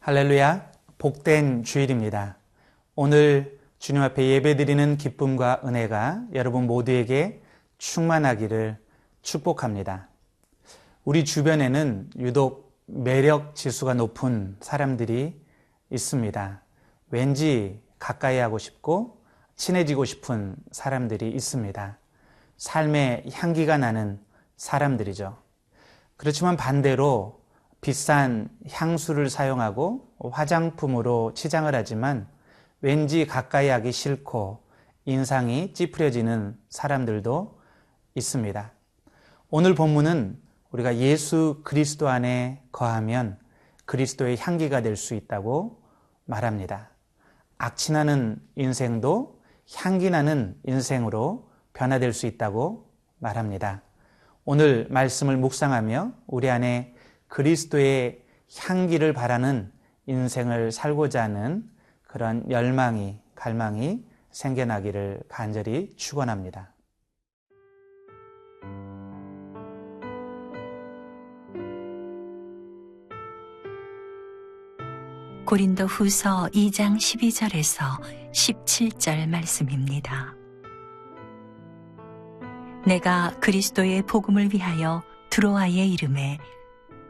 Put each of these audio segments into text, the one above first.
할렐루야, 복된 주일입니다. 오늘 주님 앞에 예배드리는 기쁨과 은혜가 여러분 모두에게 충만하기를 축복합니다. 우리 주변에는 유독 매력 지수가 높은 사람들이 있습니다. 왠지 가까이 하고 싶고 친해지고 싶은 사람들이 있습니다. 삶의 향기가 나는 사람들이죠. 그렇지만 반대로 비싼 향수를 사용하고 화장품으로 치장을 하지만 왠지 가까이 하기 싫고 인상이 찌푸려지는 사람들도 있습니다. 오늘 본문은 우리가 예수 그리스도 안에 거하면 그리스도의 향기가 될 수 있다고 말합니다. 악취나는 인생도 향기나는 인생으로 변화될 수 있다고 말합니다. 오늘 말씀을 묵상하며 우리 안에 그리스도의 향기를 바라는 인생을 살고자 하는 그런 열망이, 갈망이 생겨나기를 간절히 축원합니다. 고린도후서 2장 12절에서 17절 말씀입니다. 내가 그리스도의 복음을 위하여 드로아의 이름에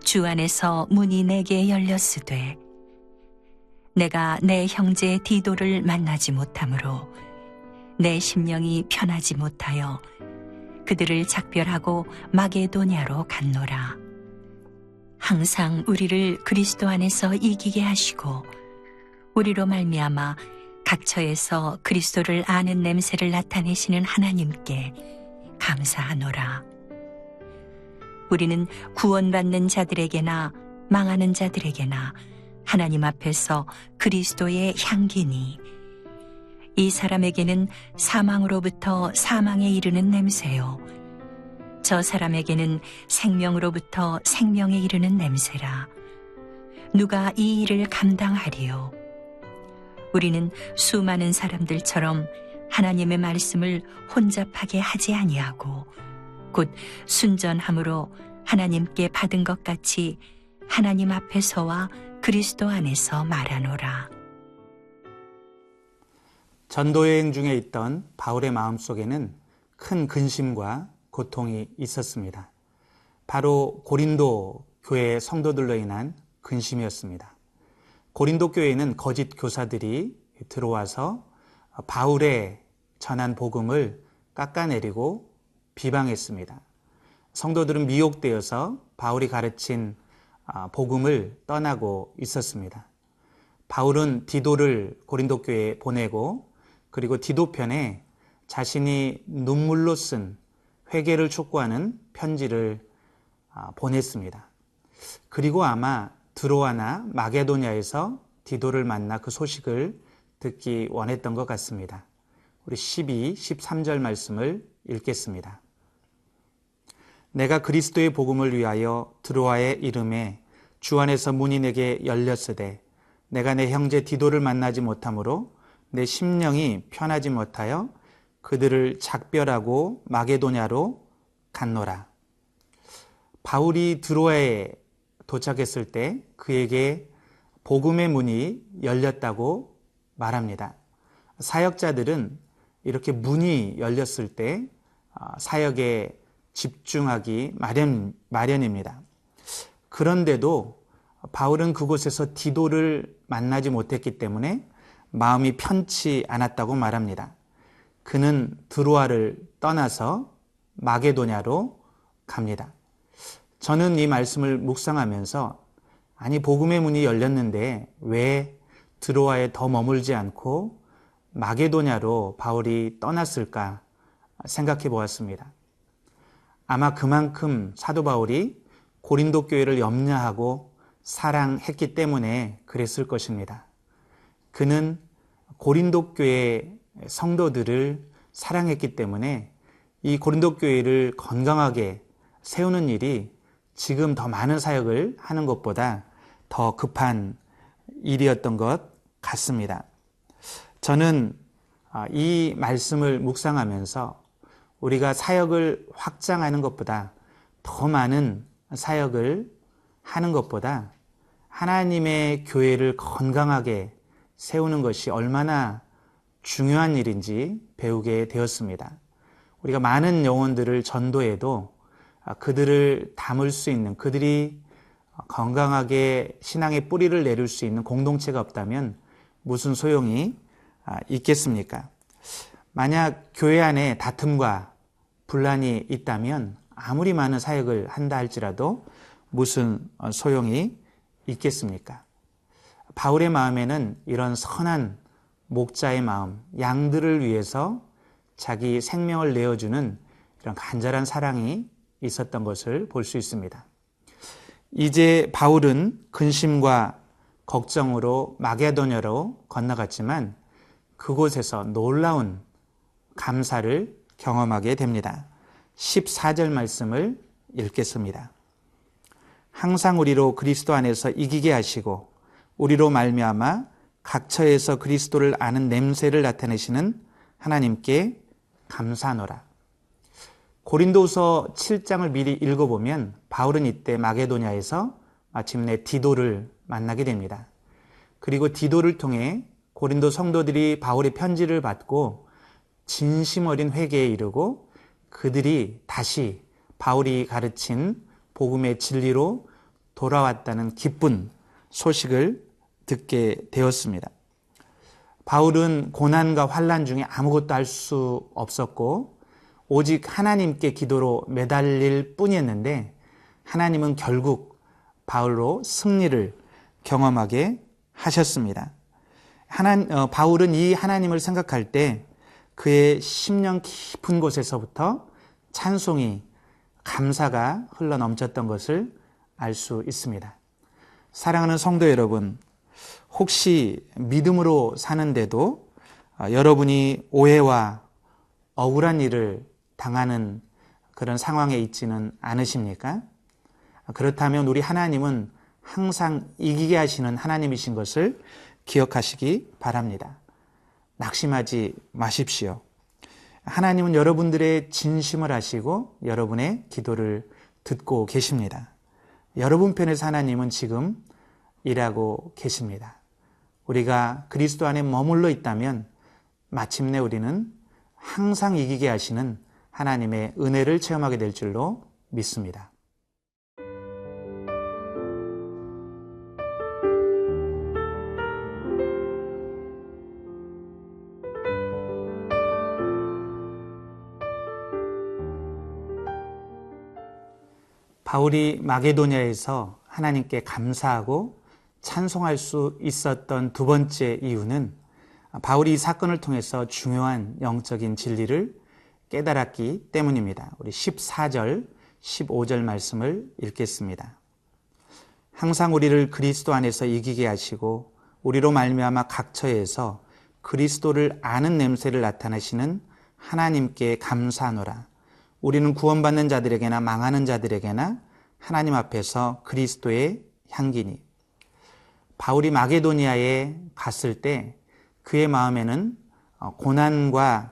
주 안에서 문이 내게 열렸으되 내가 내 형제 디도를 만나지 못하므로 내 심령이 편하지 못하여 그들을 작별하고 마게도냐로 갔노라. 항상 우리를 그리스도 안에서 이기게 하시고 우리로 말미암아 각처에서 그리스도를 아는 냄새를 나타내시는 하나님께 감사하노라. 우리는 구원받는 자들에게나 망하는 자들에게나 하나님 앞에서 그리스도의 향기니 이 사람에게는 사망으로부터 사망에 이르는 냄새요 저 사람에게는 생명으로부터 생명에 이르는 냄새라. 누가 이 일을 감당하리요? 우리는 수많은 사람들처럼 하나님의 말씀을 혼잡하게 하지 아니하고 곧 순전함으로 하나님께 받은 것 같이 하나님 앞에서와 그리스도 안에서 말하노라. 전도여행 중에 있던 바울의 마음속에는 큰 근심과 고통이 있었습니다. 바로 고린도 교회 성도들로 인한 근심이었습니다. 고린도 교회에는 거짓 교사들이 들어와서 바울의 전한 복음을 깎아내리고 비방했습니다. 성도들은 미혹되어서 바울이 가르친 복음을 떠나고 있었습니다. 바울은 디도를 고린도 교회에 보내고 그리고 디도편에 자신이 눈물로 쓴 회개를 촉구하는 편지를 보냈습니다. 그리고 아마 드로아나 마게도냐에서 디도를 만나 그 소식을 듣기 원했던 것 같습니다. 우리 12, 13절 말씀을 읽겠습니다. 내가 그리스도의 복음을 위하여 드로아의 이름에 주 안에서 문이 내게 열렸으되 내가 내 형제 디도를 만나지 못하므로 내 심령이 편하지 못하여 그들을 작별하고 마게도냐로 갔노라. 바울이 드로아에 도착했을 때 그에게 복음의 문이 열렸다고 말합니다. 사역자들은 이렇게 문이 열렸을 때 사역에 집중하기 마련입니다. 그런데도 바울은 그곳에서 디도를 만나지 못했기 때문에 마음이 편치 않았다고 말합니다. 그는 드로아를 떠나서 마게도냐로 갑니다. 저는 이 말씀을 묵상하면서 아니 복음의 문이 열렸는데 왜 드로아에 더 머물지 않고 마게도냐로 바울이 떠났을까 생각해 보았습니다. 아마 그만큼 사도 바울이 고린도 교회를 염려하고 사랑했기 때문에 그랬을 것입니다. 그는 고린도 교회 성도들을 사랑했기 때문에 이 고린도 교회를 건강하게 세우는 일이 지금 더 많은 사역을 하는 것보다 더 급한 일이었던 것 같습니다. 저는 이 말씀을 묵상하면서 우리가 사역을 확장하는 것보다 더 많은 사역을 하는 것보다 하나님의 교회를 건강하게 세우는 것이 얼마나 중요한 일인지 배우게 되었습니다. 우리가 많은 영혼들을 전도해도 그들을 담을 수 있는, 그들이 건강하게 신앙의 뿌리를 내릴 수 있는 공동체가 없다면 무슨 소용이 있겠습니까? 만약 교회 안에 다툼과 분란이 있다면 아무리 많은 사역을 한다 할지라도 무슨 소용이 있겠습니까? 바울의 마음에는 이런 선한 목자의 마음, 양들을 위해서 자기 생명을 내어주는 이런 간절한 사랑이 있었던 것을 볼 수 있습니다. 이제 바울은 근심과 걱정으로 마게도냐로 건너갔지만 그곳에서 놀라운 감사를 경험하게 됩니다. 14절 말씀을 읽겠습니다. 항상 우리로 그리스도 안에서 이기게 하시고 우리로 말미암아 각처에서 그리스도를 아는 냄새를 나타내시는 하나님께 감사하노라. 고린도서 7장을 미리 읽어보면 바울은 이때 마게도냐에서 마침내 디도를 만나게 됩니다. 그리고 디도를 통해 고린도 성도들이 바울의 편지를 받고 진심 어린 회개에 이르고 그들이 다시 바울이 가르친 복음의 진리로 돌아왔다는 기쁜 소식을 듣게 되었습니다. 바울은 고난과 환난 중에 아무것도 할 수 없었고 오직 하나님께 기도로 매달릴 뿐이었는데 하나님은 결국 바울로 승리를 경험하게 하셨습니다. 바울은 이 하나님을 생각할 때 그의 심령 깊은 곳에서부터 찬송이, 감사가 흘러넘쳤던 것을 알 수 있습니다. 사랑하는 성도 여러분, 혹시 믿음으로 사는데도 여러분이 오해와 억울한 일을 당하는 그런 상황에 있지는 않으십니까? 그렇다면 우리 하나님은 항상 이기게 하시는 하나님이신 것을 기억하시기 바랍니다. 낙심하지 마십시오. 하나님은 여러분들의 진심을 아시고 여러분의 기도를 듣고 계십니다. 여러분 편에서 하나님은 지금 일하고 계십니다. 우리가 그리스도 안에 머물러 있다면 마침내 우리는 항상 이기게 하시는 하나님의 은혜를 체험하게 될 줄로 믿습니다. 바울이 마게도냐에서 하나님께 감사하고 찬송할 수 있었던 두 번째 이유는 바울이 이 사건을 통해서 중요한 영적인 진리를 깨달았기 때문입니다. 우리 14절, 15절 말씀을 읽겠습니다. 항상 우리를 그리스도 안에서 이기게 하시고 우리로 말미암아 각처에서 그리스도를 아는 냄새를 나타내시는 하나님께 감사하노라. 우리는 구원받는 자들에게나 망하는 자들에게나 하나님 앞에서 그리스도의 향기니. 바울이 마게도니아에 갔을 때 그의 마음에는 고난과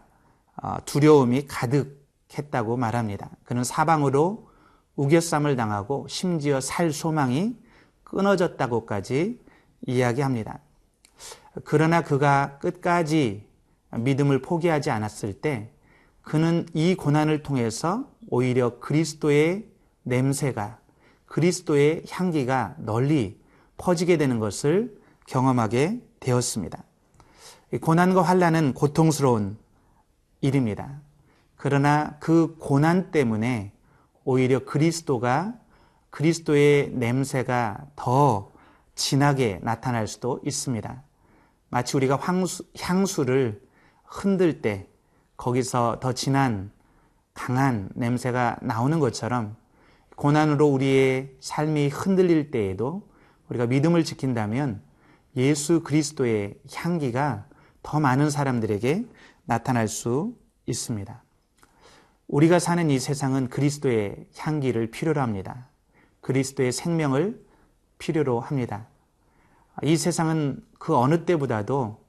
두려움이 가득했다고 말합니다. 그는 사방으로 우겨쌈을 당하고 심지어 살 소망이 끊어졌다고까지 이야기합니다. 그러나 그가 끝까지 믿음을 포기하지 않았을 때 그는 이 고난을 통해서 오히려 그리스도의 냄새가, 그리스도의 향기가 널리 퍼지게 되는 것을 경험하게 되었습니다. 고난과 환난은 고통스러운 일입니다. 그러나 그 고난 때문에 오히려 그리스도의 냄새가 더 진하게 나타날 수도 있습니다. 마치 우리가 향수를 흔들 때 거기서 더 진한 강한 냄새가 나오는 것처럼 고난으로 우리의 삶이 흔들릴 때에도 우리가 믿음을 지킨다면 예수 그리스도의 향기가 더 많은 사람들에게 나타날 수 있습니다. 우리가 사는 이 세상은 그리스도의 향기를 필요로 합니다. 그리스도의 생명을 필요로 합니다. 이 세상은 그 어느 때보다도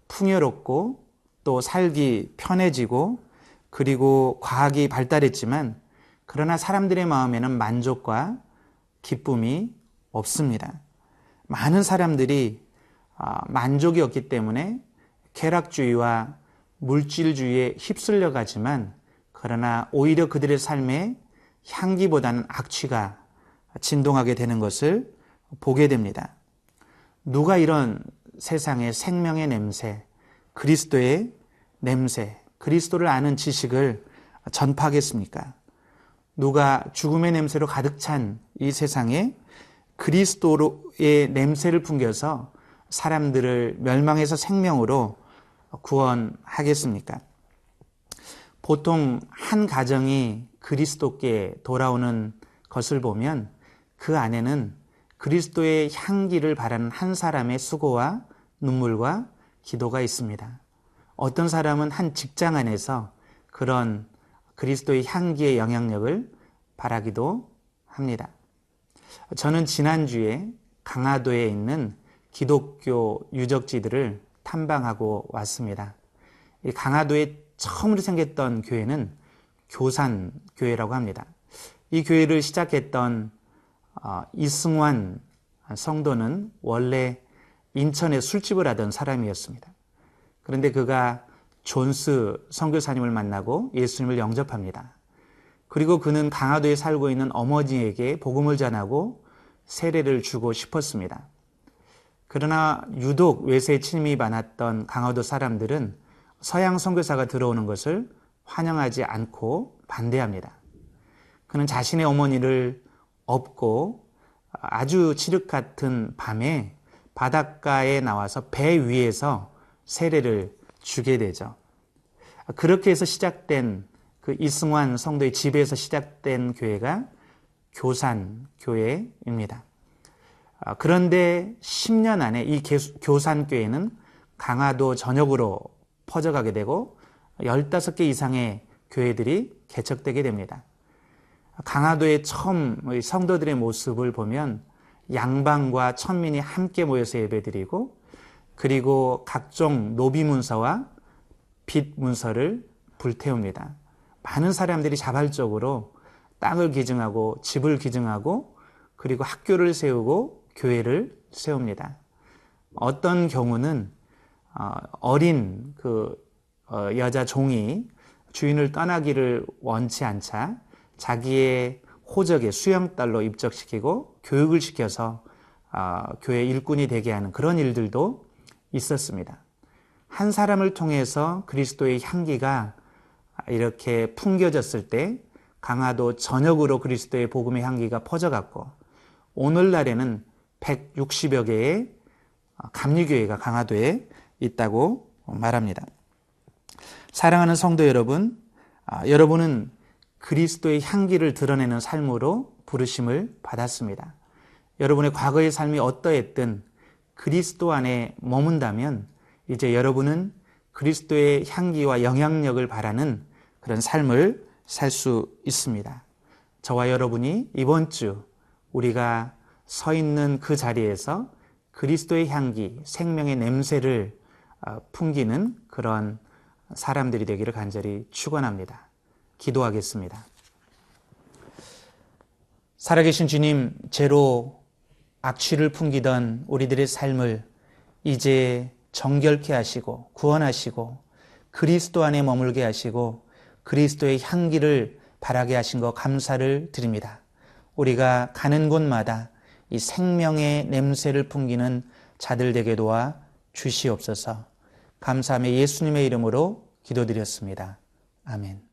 풍요롭고 또 살기 편해지고 그리고 과학이 발달했지만 그러나 사람들의 마음에는 만족과 기쁨이 없습니다. 많은 사람들이 만족이 없기 때문에 쾌락주의와 물질주의에 휩쓸려 가지만 그러나 오히려 그들의 삶에 향기보다는 악취가 진동하게 되는 것을 보게 됩니다. 누가 이런 세상의 생명의 냄새, 그리스도의 냄새, 그리스도를 아는 지식을 전파하겠습니까? 누가 죽음의 냄새로 가득 찬 이 세상에 그리스도의 냄새를 풍겨서 사람들을 멸망에서 생명으로 구원하겠습니까? 보통 한 가정이 그리스도께 돌아오는 것을 보면 그 안에는 그리스도의 향기를 바라는 한 사람의 수고와 눈물과 기도가 있습니다. 어떤 사람은 한 직장 안에서 그런 그리스도의 향기의 영향력을 바라기도 합니다. 저는 지난주에 강화도에 있는 기독교 유적지들을 탐방하고 왔습니다. 이 강화도에 처음으로 생겼던 교회는 교산교회라고 합니다. 이 교회를 시작했던 이승환 성도는 원래 인천에 술집을 하던 사람이었습니다. 그런데 그가 존스 선교사님을 만나고 예수님을 영접합니다. 그리고 그는 강화도에 살고 있는 어머니에게 복음을 전하고 세례를 주고 싶었습니다. 그러나 유독 외세에 침입이 많았던 강화도 사람들은 서양 선교사가 들어오는 것을 환영하지 않고 반대합니다. 그는 자신의 어머니를 업고 아주 칠흑 같은 밤에 바닷가에 나와서 배 위에서 세례를 주게 되죠. 그렇게 해서 시작된 그 이승환 성도의 집에서 시작된 교회가 교산교회입니다. 그런데 10년 안에 이 교산교회는 강화도 전역으로 퍼져가게 되고 15개 이상의 교회들이 개척되게 됩니다. 강화도의 처음 성도들의 모습을 보면 양방과 천민이 함께 모여서 예배드리고 그리고 각종 노비 문서와 빚 문서를 불태웁니다. 많은 사람들이 자발적으로 땅을 기증하고 집을 기증하고 그리고 학교를 세우고 교회를 세웁니다. 어떤 경우는 어린 여자 종이 주인을 떠나기를 원치 않자 자기의 호적에 수영딸로 입적시키고 교육을 시켜서 교회 일꾼이 되게 하는 그런 일들도 있었습니다. 한 사람을 통해서 그리스도의 향기가 이렇게 풍겨졌을 때 강화도 전역으로 그리스도의 복음의 향기가 퍼져갔고 오늘날에는 160여 개의 감리교회가 강화도에 있다고 말합니다. 사랑하는 성도 여러분, 여러분은 그리스도의 향기를 드러내는 삶으로 부르심을 받았습니다. 여러분의 과거의 삶이 어떠했든 그리스도 안에 머문다면 이제 여러분은 그리스도의 향기와 영향력을 바라는 그런 삶을 살 수 있습니다. 저와 여러분이 이번 주 우리가 서 있는 그 자리에서 그리스도의 향기, 생명의 냄새를 풍기는 그런 사람들이 되기를 간절히 축원합니다. 기도하겠습니다. 살아계신 주님, 죄로 악취를 풍기던 우리들의 삶을 이제 정결케 하시고 구원하시고 그리스도 안에 머물게 하시고 그리스도의 향기를 바라게 하신 것 감사를 드립니다. 우리가 가는 곳마다 이 생명의 냄새를 풍기는 자들 되게 도와 주시옵소서. 감사하며 예수님의 이름으로 기도드렸습니다. 아멘.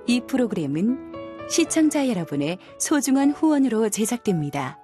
이 프로그램은 시청자 여러분의 소중한 후원으로 제작됩니다.